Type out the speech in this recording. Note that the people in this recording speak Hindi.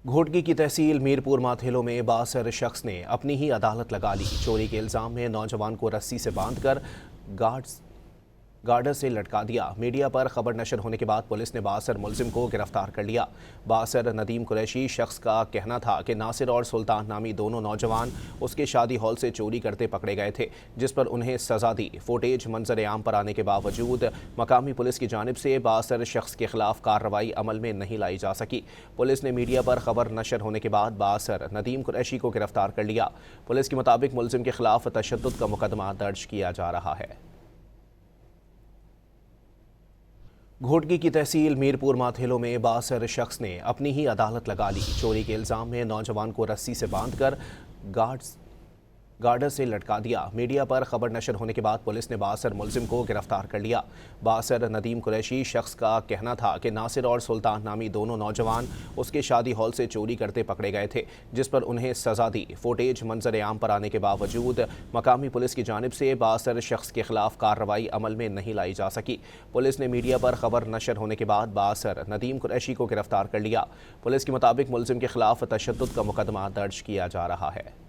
घोटकी की तहसील मीरपुर माथेलो में बासर शख्स ने अपनी ही अदालत लगा ली। चोरी के इल्जाम में नौजवान को रस्सी से बांधकर गार्डर से लटका दिया। मीडिया पर खबर नशर होने के बाद पुलिस ने बासर मुलजिम को गिरफ्तार कर लिया। बासर नदीम कुरैशी शख्स का कहना था कि नासिर और सुल्तान नामी दोनों नौजवान उसके शादी हॉल से चोरी करते पकड़े गए थे, जिस पर उन्हें सजा दी। फुटेज मंजर आम पर आने के बावजूद मकामी पुलिस की जानिब से बासर शख्स के खिलाफ कार्रवाई अमल में नहीं लाई जा सकी। पुलिस ने मीडिया पर खबर नशर होने के बाद बासर नदीम कुरैशी को गिरफ्तार कर लिया। पुलिस के मुताबिक मुलजिम के खिलाफ तशद्दुद का मुकदमा दर्ज किया जा रहा है। घोटकी की तहसील मीरपुर माथेलो में बासर शख्स ने अपनी ही अदालत लगा ली। चोरी के इल्जाम में नौजवान को रस्सी से बांधकर गार्डर से लटका दिया। मीडिया पर खबर नशर होने के बाद पुलिस ने बासर मुलजिम को गिरफ्तार कर लिया। बासर नदीम कुरैशी शख्स का कहना था कि नासिर और सुल्तान नामी दोनों नौजवान उसके शादी हॉल से चोरी करते पकड़े गए थे, जिस पर उन्हें सजा दी। फुटेज मंजर आम पर आने के बावजूद मकामी पुलिस की जानिब से बासर शख्स के खिलाफ कार्रवाई अमल में नहीं लाई जा सकी। पुलिस ने मीडिया पर खबर नशर होने के बाद बासर नदीम कुरैशी को गिरफ्तार कर लिया। पुलिस के मुताबिक मुलजिम के खिलाफ तशद्दुद का मुकदमा दर्ज किया जा रहा है।